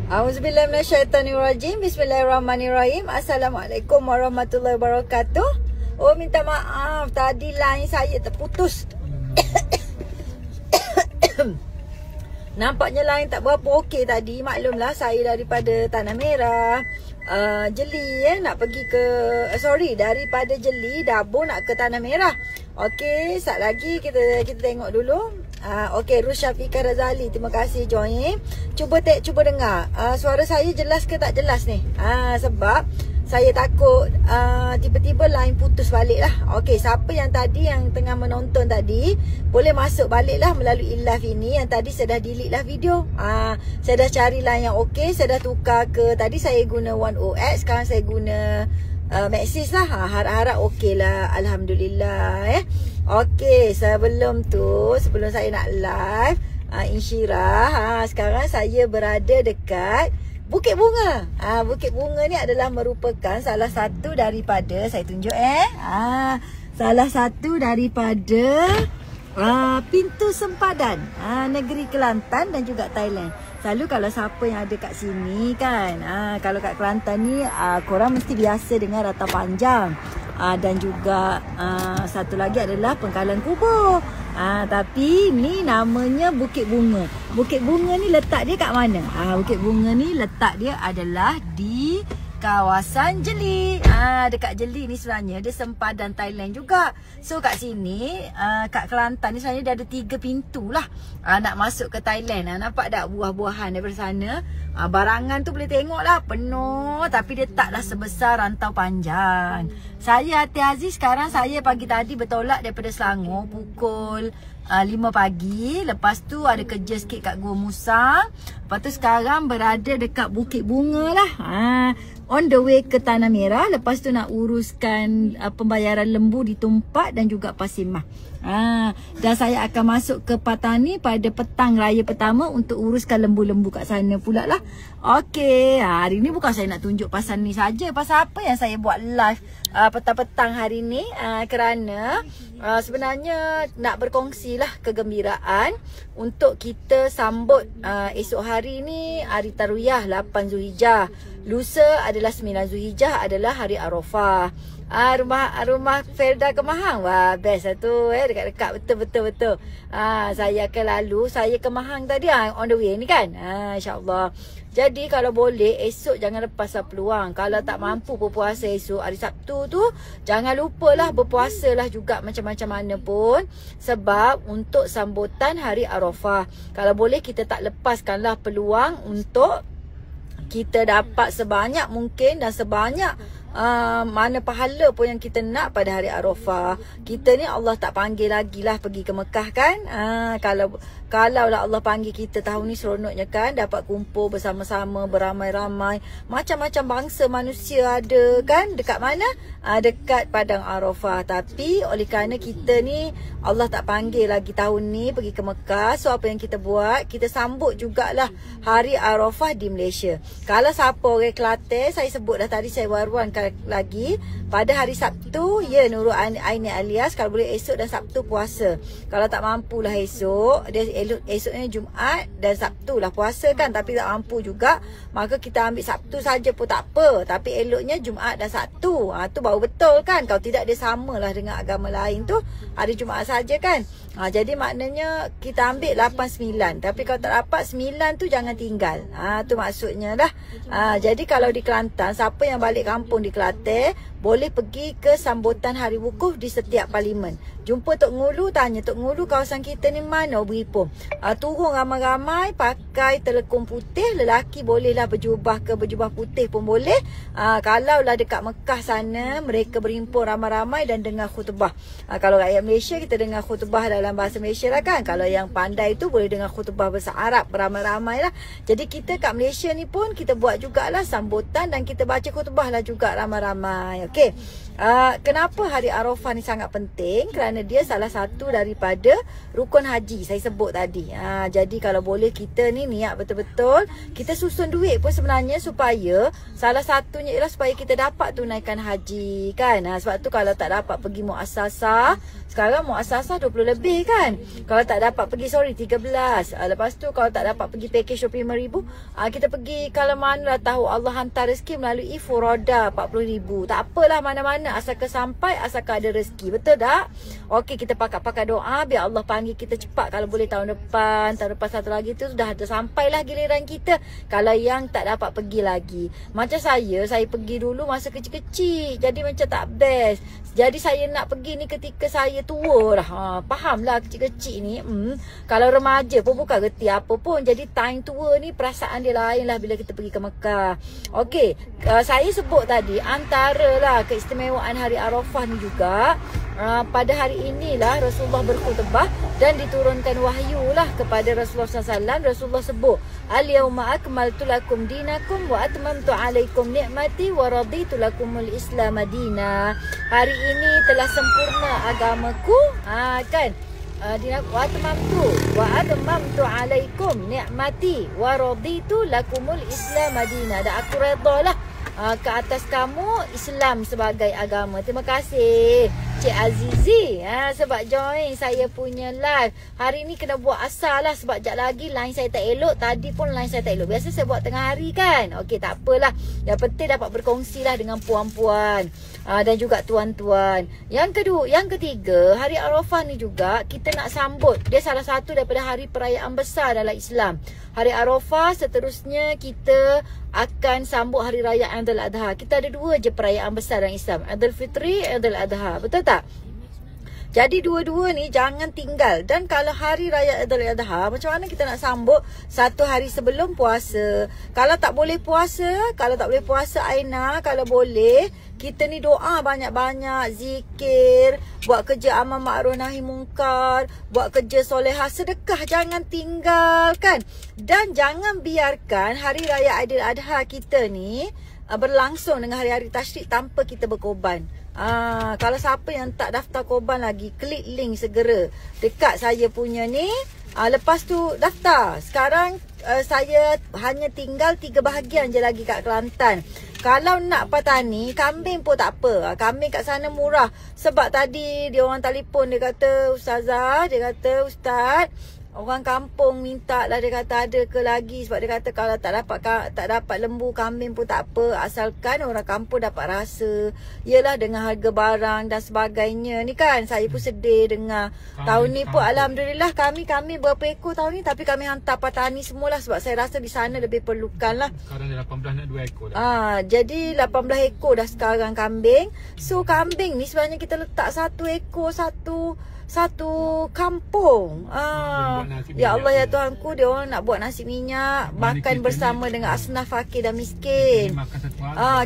Auzubillahi minasyaitonirrajim. Bismillahirrahmanirrahim. Assalamualaikum warahmatullahi wabarakatuh. Oh, minta maaf tadi line saya terputus. Nampaknya line tak berapa okey tadi. Maklumlah saya daripada Tanah Merah, Jeli nak pergi ke daripada Jeli Dabur nak ke Tanah Merah. Okey, sat lagi kita tengok dulu. Okey, Rus Syafiqah Razali, terima kasih join. Cuba dengar. Suara saya jelas ke tak jelas ni? Sebab saya takut tiba-tiba line putus balik lah. Okey, siapa yang tadi yang tengah menonton tadi, boleh masuk balik lah melalui live ini. Yang tadi saya dah delete lah video. Saya dah cari line yang okey. Saya dah tukar ke, tadi saya guna One OX, sekarang saya guna Maxis lah. Harap-harap okey lah. Alhamdulillah. Okey, sebelum saya nak live Insyirah, sekarang saya berada dekat Bukit Bunga. Bukit Bunga ni adalah merupakan salah satu daripada, saya tunjuk salah satu daripada pintu sempadan negeri Kelantan dan juga Thailand. Selalu kalau siapa yang ada kat sini kan, kalau kat Kelantan ni korang mesti biasa dengan Rata Panjang. Dan juga satu lagi adalah Pengkalan Kubur. Tapi ni namanya Bukit Bunga. Bukit Bunga ni letak dia kat mana? Bukit Bunga ni letak dia adalah di kawasan Jeli. Dekat Jeli ni sebenarnya dia sempadan Thailand juga. So kat sini, kat Kelantan ni sebenarnya dia ada 3 pintu lah nak masuk ke Thailand. Nampak tak buah-buahan daripada sana? Barangan tu boleh tengok lah penuh, tapi dia taklah sebesar Rantau Panjang. Saya Hati Aziz, sekarang saya pagi tadi bertolak daripada Selangor pukul 5 pagi. Lepas tu ada kerja sikit kat Gua Musang. Lepas tu sekarang berada dekat Bukit Bunga lah. On the way ke Tanah Merah. Lepas tu nak uruskan pembayaran lembu di Tumpat dan juga Pasimah. Dan saya akan masuk ke Patani pada petang raya pertama untuk uruskan lembu-lembu kat sana pula lah. Okey, hari ni bukan saya nak tunjuk pasal ni saja. Pasal apa yang saya buat live petang-petang hari ni? Kerana sebenarnya nak berkongsi lah kegembiraan untuk kita sambut esok hari ni hari Tarwiyah 8 Zulhijjah. Lusa adalah 9 Zulhijjah adalah hari Arafah. Rumah Felda Kemahang. Wah, best lah tu. Dekat-dekat betul. Saya akan lalu. Saya ke Mahang tadi on the way ni kan. InsyaAllah. Jadi kalau boleh esok jangan lepaslah peluang. Kalau tak mampu berpuasa esok hari Sabtu tu, jangan lupalah berpuasalah juga macam-macam mana pun. Sebab untuk sambutan hari Arafah, kalau boleh kita tak lepaskanlah peluang untuk kita dapat sebanyak mungkin dan sebanyak mana pahala pun yang kita nak pada hari Arafah. Kita ni Allah tak panggil lagi lah pergi ke Mekah kan. Kalau lah Allah panggil kita tahun ni, seronoknya kan dapat kumpul bersama-sama beramai-ramai. Macam-macam bangsa manusia ada kan. Dekat mana? Dekat Padang Arafah. Tapi oleh kerana kita ni Allah tak panggil lagi tahun ni pergi ke Mekah, so apa yang kita buat, kita sambut jugalah hari Arafah di Malaysia. Kalau siapa orang Kelantan, saya sebut dah tadi, saya war-warkan lagi, pada hari Sabtu ya Nurul Aini alias kalau boleh esok dan Sabtu puasa. Kalau tak mampulah esoknya Jumaat dan Sabtu lah puasa kan, tapi tak mampu juga, maka kita ambil Sabtu saja pun tak apa, tapi eloknya Jumaat dan Sabtu. Tu baru betul kan. Kalau tidak dia samalah dengan agama lain tu hari Jumaat saja kan. Jadi maknanya kita ambil 8-9, tapi kalau tak dapat 9 tu jangan tinggal. Tu maksudnya dah. Jadi kalau di Kelantan, siapa yang balik kampung di Kelantan boleh pergi ke sambutan hari wukuf di setiap parlimen. Jumpa Tok Ngulu, tanya Tok Ngulu kawasan kita ni mana beripum. Turun ramai-ramai pakai telekung putih. Lelaki bolehlah berjubah putih pun boleh. Kalau lah dekat Mekah sana, mereka berimpun ramai-ramai dan dengar khutbah. Kalau rakyat Malaysia, kita dengar khutbah dalam bahasa Malaysia lah kan. Kalau yang pandai tu boleh dengar khutbah bahasa Arab beramai-ramai lah. Jadi kita kat Malaysia ni pun kita buat jugalah sambutan dan kita baca khutbah lah juga ramai-ramai. Okey. Kenapa hari Arafah ni sangat penting? Kerana kerana dia salah satu daripada rukun haji saya sebut tadi. Jadi kalau boleh kita ni niat betul-betul, kita susun duit pun sebenarnya supaya salah satunya ialah supaya kita dapat tunaikan haji kan. Sebab tu kalau tak dapat pergi muassasah, sekarang muassasah 20 lebih kan. Kalau tak dapat pergi 13. Lepas tu kalau tak dapat pergi package 25,000, kita pergi kalau mana tahu Allah hantar rezeki melalui Furoda 40,000. Tak apalah mana-mana asalkan sampai, asalkan ada rezeki. Betul tak? Okey, kita pakai doa biar Allah panggil kita cepat. Kalau boleh tahun depan satu lagi tu sudah ada sampailah giliran kita. Kalau yang tak dapat pergi lagi. Macam saya pergi dulu masa kecil-kecil. Jadi macam tak best. Jadi saya nak pergi ni ketika saya tua dah. Faham lah kecil-kecil ni. Kalau remaja pun bukan reti apa pun. Jadi time tua ni perasaan dia lain lah bila kita pergi ke Mekah. Okey, saya sebut tadi antara lah keistimewaan hari Arafah ni juga. Pada hari inilah Rasulullah berkhutbah dan diturunkan wahyu lah kepada Rasulullah SAW. Rasulullah sebut, al-yawma akmaltu lakum dinakum wa atmamtu alaikum ni'mati wa raditu lakumul Islam madina. Hari ini telah sempurna agamaku, kan? Wa atmamtu alaikum ni'mati wa raditu lakumul Islam madina. Dan aku redalah ke atas kamu Islam sebagai agama. Terima kasih Cik Azizi sebab join saya punya live. Hari ni kena buat asal lah sebab sekejap lagi line saya tak elok. Tadi pun line saya tak elok. Biasa saya buat tengah hari kan. Okey, tak apalah. Yang penting dapat berkongsi lah dengan puan-puan dan juga tuan-tuan. Yang ketiga, hari Arafah ni juga kita nak sambut. Dia salah satu daripada hari perayaan besar dalam Islam. Hari Arafah, seterusnya kita akan sambut hari raya Aidil Adha. Kita ada dua je perayaan besar dalam Islam, Aidil Fitri, Aidil Adha. Betul tak? Jadi dua-dua ni jangan tinggal. Dan kalau hari raya Aidil Adha, macam mana kita nak sambut? Satu hari sebelum puasa. Kalau tak boleh puasa Aina, kalau boleh kita ni doa banyak-banyak, zikir, buat kerja amal ma'ruf nahi mungkar, buat kerja solehah, sedekah, jangan tinggalkan. Dan jangan biarkan hari raya Aidil Adha kita ni berlangsung dengan hari-hari tasyrik tanpa kita berkorban. Kalau siapa yang tak daftar korban lagi, klik link segera dekat saya punya ni. Lepas tu daftar. Sekarang saya hanya tinggal 3 bahagian je lagi kat Kelantan. Kalau nak petani, kambing pun tak apa. Kambing kat sana murah. Sebab tadi dia orang telefon, dia kata, Ustazah, dia kata, Ustaz, orang kampung minta lah, dia kata ada ke lagi. Sebab dia kata kalau tak dapat lembu kambing pun tak apa, asalkan orang kampung dapat rasa. Yelah dengan harga barang dan sebagainya ni kan. Saya pun sedih dengar. Tahun ni pun alhamdulillah kami berapa ekor tahun ni, tapi kami hantar petani semualah sebab saya rasa di sana lebih perlukan lah. Sekarang dah 18 nak 2 ekor dah. Jadi 18 ekor dah sekarang kambing. So kambing ni sebenarnya kita letak 1 ekor satu kampung. Ya Allah ya Tuhanku, dia orang nak buat nasi minyak, makan bersama dengan asnaf fakir dan miskin.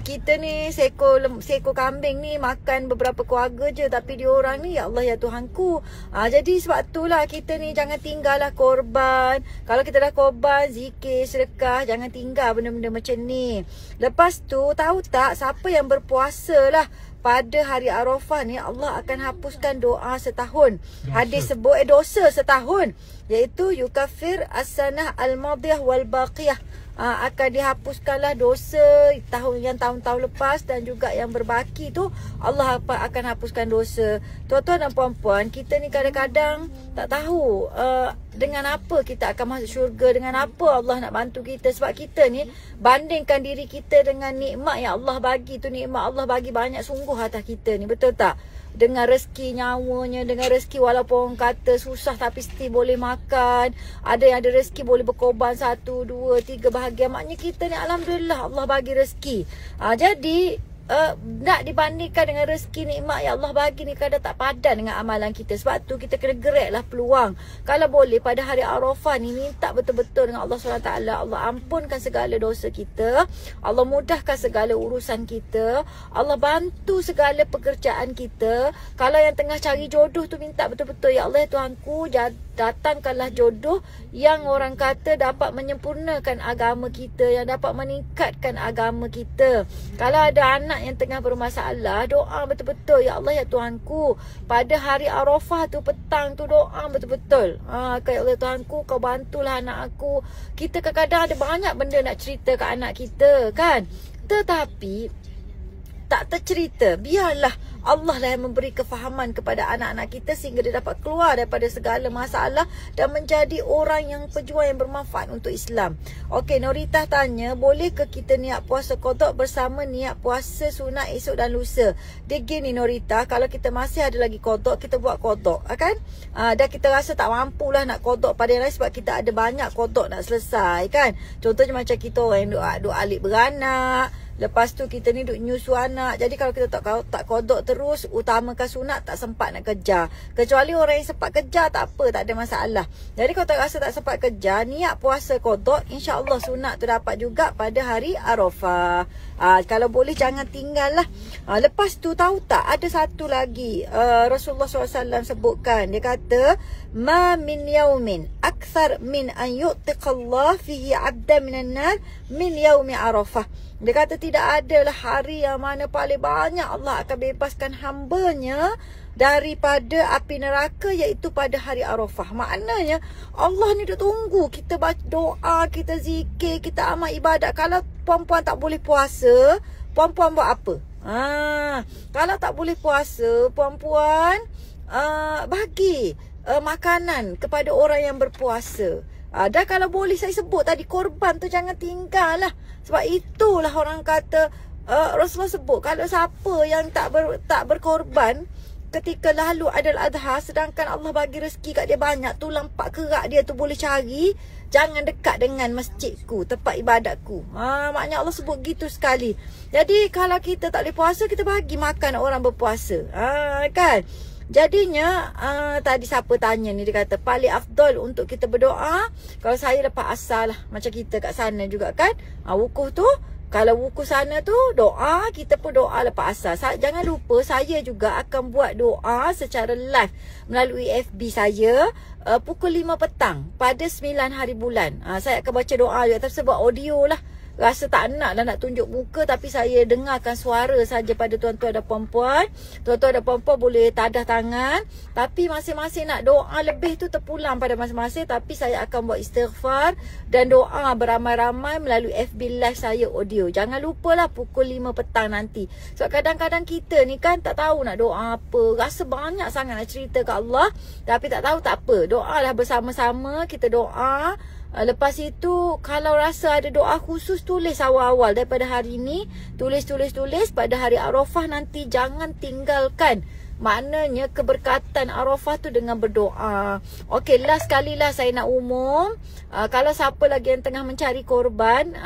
Kita ni seekor kambing ni makan beberapa keluarga je, tapi dia orang ni ya Allah ya Tuhanku. Jadi sebab itulah kita ni jangan tinggal lah korban. Kalau kita dah korban, zikir, sedekah, jangan tinggal benda-benda macam ni. Lepas tu tahu tak siapa yang berpuasa lah pada hari Arafah ni, Allah akan hapuskan doa setahun. Hadis sebut dosa setahun, iaitu yukafir as-sanah al-madiyah wal baqiyah. Akan dihapuskanlah dosa tahun-tahun lepas dan juga yang berbaki tu Allah akan hapuskan dosa. Tuan-tuan dan puan-puan, kita ni kadang-kadang tak tahu dengan apa kita akan masuk syurga, dengan apa Allah nak bantu kita. Sebab kita ni bandingkan diri kita dengan nikmat yang Allah bagi tu, nikmat Allah bagi banyak sungguh atas kita ni, betul tak? Dengan rezeki nyawanya, dengan rezeki walaupun orang kata susah tapi still boleh makan. Ada yang ada rezeki boleh berkorban 1, 2, 3 bahagian. Maknanya kita ni alhamdulillah Allah bagi rezeki. Jadi nak dibandingkan dengan rezeki nikmat yang Allah bagi ni kadang tak padan dengan amalan kita. Sebab tu kita kena gerak lah peluang. Kalau boleh pada hari Arafah ni minta betul-betul dengan Allah SWT. Allah ampunkan segala dosa kita, Allah mudahkan segala urusan kita, Allah bantu segala pekerjaan kita. Kalau yang tengah cari jodoh tu minta betul-betul, ya Allah ya Tuhanku, datangkanlah jodoh yang orang kata dapat menyempurnakan agama kita, yang dapat meningkatkan agama kita. Kalau ada anak yang tengah bermasalah, doa betul-betul, ya Allah ya Tuhanku, pada hari Arafah tu petang tu doa betul-betul. Ya Allah Tuhanku, kau bantulah anak aku. Kita kadang-kadang ada banyak benda nak cerita ke anak kita kan, tetapi tak tercerita. Biarlah Allah lah yang memberi kefahaman kepada anak-anak kita sehingga dia dapat keluar daripada segala masalah dan menjadi orang yang pejuang yang bermanfaat untuk Islam. Okey, Norita tanya, boleh ke kita niat puasa qada bersama niat puasa sunat esok dan lusa? Dia gini Norita, kalau kita masih ada lagi qada, kita buat qada, kan? Dan kita rasa tak mampulah nak qada pada yang lain sebab kita ada banyak qada nak selesai, kan? Contohnya macam kita orang yang duk alik beranak, lepas tu kita ni duk nyusu anak. Jadi kalau kita tak kodok terus, utamakan sunat, tak sempat nak kejar. Kecuali orang yang sempat kejar, tak apa, tak ada masalah. Jadi kalau tak rasa tak sempat kejar, niat puasa kodok, insya-Allah sunat tu dapat juga pada hari Arafah. Kalau boleh jangan tinggal lah. Lepas tu tahu tak, ada satu lagi Rasulullah SAW sebutkan. Dia kata, ma min yaumin akthar min an yu'tiqallah fihi 'abdan minan nar min yaumi Arafah. Dia kata tidak adalah hari yang mana paling banyak Allah akan bebaskan hambanya daripada api neraka, iaitu pada hari Arafah. Maknanya Allah ni duk tunggu kita baca doa, kita zikir, kita amal ibadat. Kalau puan-puan tak boleh puasa, puan-puan buat apa? Kalau tak boleh puasa, puan-puan bagi makanan kepada orang yang berpuasa. Dan kalau boleh saya sebut tadi, korban tu jangan tinggal lah. Sebab itulah orang kata, Rasulullah sebut, kalau siapa yang tak berkorban ketika lalu Aidil Adha, sedangkan Allah bagi rezeki kat dia banyak, tulang pak kerak dia tu boleh cari, jangan dekat dengan masjidku, tempat ibadatku. Maknanya Allah sebut gitu sekali. Jadi kalau kita tak boleh puasa, kita bagi makan orang berpuasa, kan? Jadinya tadi siapa tanya ni, dia kata paling afdal untuk kita berdoa kalau saya lepas asar lah, macam kita kat sana juga kan, wukuf tu, kalau wukuf sana tu doa, kita pun doa lepas asar. Jangan lupa saya juga akan buat doa secara live melalui FB saya pukul 5 petang pada 9 hari bulan. Saya akan baca doa juga, tapi sebab audio lah, rasa tak nak lah nak tunjuk muka, tapi saya dengarkan suara saja pada tuan-tuan dan puan-puan. Tuan-tuan dan puan-puan boleh tadah tangan, tapi masing-masing nak doa lebih tu terpulang pada masing-masing. Tapi saya akan buat istighfar dan doa beramai-ramai melalui FB live saya audio. Jangan lupalah pukul 5 petang nanti. Sebab kadang-kadang kita ni kan tak tahu nak doa apa, rasa banyak sangat nak cerita ke Allah, tapi tak tahu, tak apa, doalah bersama-sama, kita doa. Lepas itu kalau rasa ada doa khusus, tulis awal-awal daripada hari ni, tulis pada hari Arafah nanti, jangan tinggalkan. Maknanya keberkatan Arafah tu dengan berdoa. Okey, last sekali lah saya nak umum, kalau siapa lagi yang tengah mencari korban,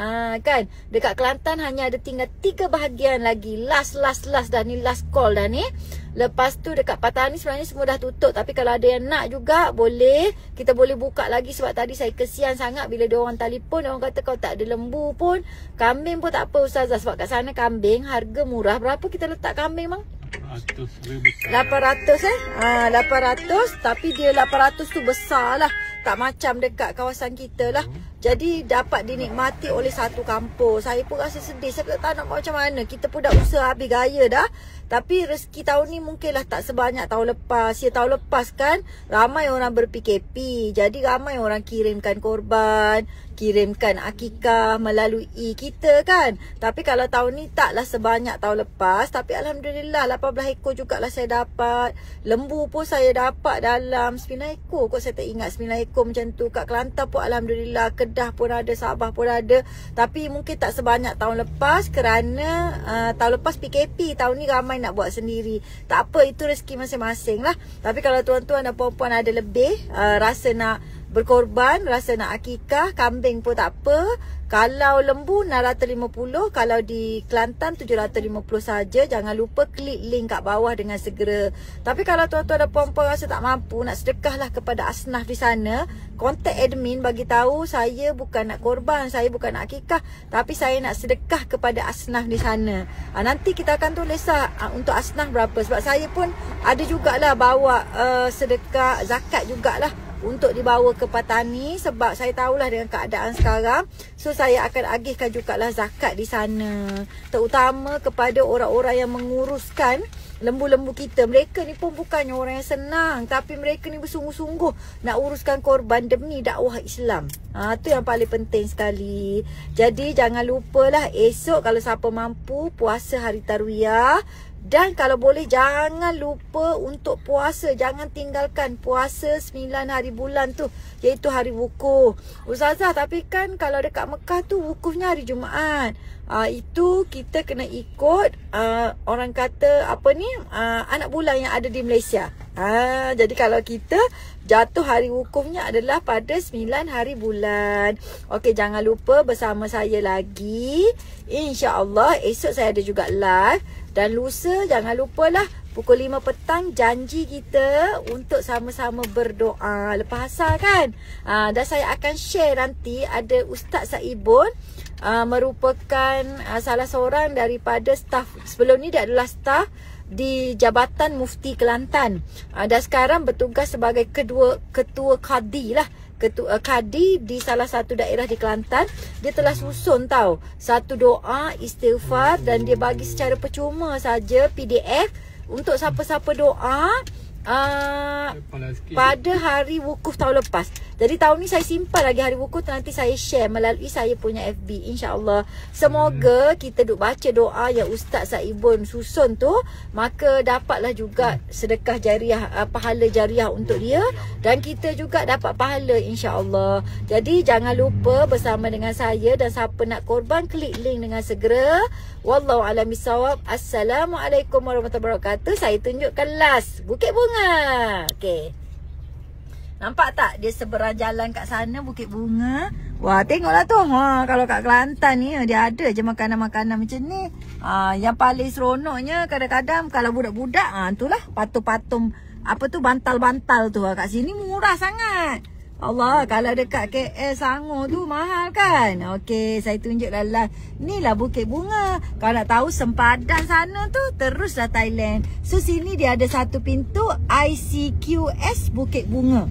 kan, dekat Kelantan hanya ada tinggal 3 bahagian lagi. Last dah ni, last call dah ni. Lepas tu dekat Patani sebenarnya semua dah tutup, tapi kalau ada yang nak juga boleh, kita boleh buka lagi. Sebab tadi saya kesian sangat bila dia orang telefon, dia orang kata kalau tak ada lembu pun, kambing pun tak apa Ustazah, sebab kat sana kambing harga murah. Berapa kita letak kambing bang? 800 tapi dia 800 tu besar lah, tak macam dekat kawasan kita lah. Jadi dapat dinikmati oleh satu kampung. Saya pun rasa sedih, saya tak nak macam mana. Kita pun dah usaha habis gaya dah, tapi rezeki tahun ni mungkinlah tak sebanyak tahun lepas. Ya, tahun lepas kan ramai orang ber-PKP, jadi ramai orang kirimkan korban, kirimkan akikah melalui kita kan. Tapi kalau tahun ni taklah sebanyak tahun lepas. Tapi Alhamdulillah 18 ekor jugalah saya dapat. Lembu pun saya dapat dalam 9 ekor kot, saya tak ingat 9 ekor macam tu. Kat Kelantan pun Alhamdulillah, Kedah pun ada, Sabah pun ada. Tapi mungkin tak sebanyak tahun lepas kerana tahun lepas PKP, tahun ni ramai nak buat sendiri. Tak apa, itu rezeki masing-masing lah. Tapi kalau tuan-tuan dan puan-puan ada lebih, rasa nak berkorban, rasa nak akikah, kambing pun tak apa. Kalau lembu 650, kalau di Kelantan 750 saja. Jangan lupa klik link kat bawah dengan segera. Tapi kalau tuan-tuan dan puan-puan rasa tak mampu, nak sedekahlah kepada asnaf di sana, kontak admin bagi tahu saya bukan nak korban, saya bukan nak akikah, tapi saya nak sedekah kepada asnaf di sana. Nanti kita akan tulislah untuk asnaf berapa. Sebab saya pun ada jugalah bawa sedekah zakat jugalah untuk dibawa ke Patani. Sebab saya tahulah dengan keadaan sekarang. So saya akan agihkan jugalah zakat di sana. Terutama kepada orang-orang yang menguruskan lembu-lembu kita. Mereka ni pun bukannya orang yang senang, tapi mereka ni bersungguh-sungguh nak uruskan korban demi dakwah Islam. Tu yang paling penting sekali. Jadi jangan lupalah esok kalau siapa mampu puasa hari Tarwiyah. Dan kalau boleh jangan lupa untuk puasa. Jangan tinggalkan puasa 9 hari bulan tu, iaitu hari wukuf. Ustazah, tapi kan kalau dekat Mekah tu wukufnya hari Jumaat. Itu kita kena ikut orang kata apa ni, anak bulan yang ada di Malaysia. Jadi kalau kita jatuh hari wukufnya adalah pada 9 hari bulan. Okey, jangan lupa bersama saya lagi. InsyaAllah esok saya ada juga live. Dan lusa jangan lupalah pukul 5 petang janji kita untuk sama-sama berdoa lepas asar kan. Dan saya akan share nanti ada Ustaz Saibun, merupakan salah seorang daripada staf. Sebelum ni dia adalah staf di Jabatan Mufti Kelantan. Dan sekarang bertugas sebagai ketua Qadi lah. Ketua Qadi di salah satu daerah di Kelantan. Dia telah susun tahu satu doa istighfar, dan dia bagi secara percuma saja PDF untuk siapa-siapa doa pada hari wukuf tahun lepas. Jadi tahun ni saya simpan lagi hari wukuf, nanti saya share melalui saya punya FB, insya-Allah. Semoga kita duk baca doa yang Ustaz Saibun susun tu, maka dapatlah juga sedekah jariah, pahala jariah untuk dia, dan kita juga dapat pahala, insya-Allah. Jadi jangan lupa bersama dengan saya, dan siapa nak korban klik link dengan segera. Wallahu a'lam bissawab. Assalamualaikum warahmatullahi wabarakatuh. Saya tunjukkan last Bukit Bunga. Okey. Nampak tak dia seberang jalan kat sana Bukit Bunga. Wah, tengoklah tu. Kalau kat Kelantan ni dia ada je makanan-makanan macam ni. Yang paling seronoknya kadang-kadang kalau budak-budak, itulah patung-patung apa tu, bantal-bantal tu. Kat sini murah sangat. Allah, kalau dekat KL Sangor tu mahal kan. Okey, saya tunjuk lah. Inilah Bukit Bunga. Kalau nak tahu sempadan sana tu, teruslah Thailand. So sini dia ada satu pintu ICQS Bukit Bunga.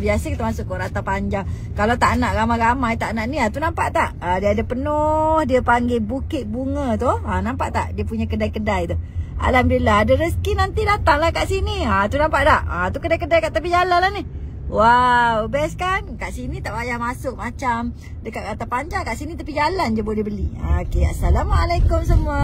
Biasa kita masuk ke Rata Panjang. Kalau tak nak ramai-ramai, tak nak ni, tu nampak tak? Dia ada penuh, dia panggil Bukit Bunga tu. Nampak tak? Dia punya kedai-kedai tu. Alhamdulillah, ada rezeki nanti datanglah kat sini. Tu nampak tak? Tu kedai-kedai kat tepi jalan lah ni. Wow, best kan? Kat sini tak payah masuk macam dekat Rata Panjang. Kat sini tepi jalan je boleh beli. Okey, Assalamualaikum semua.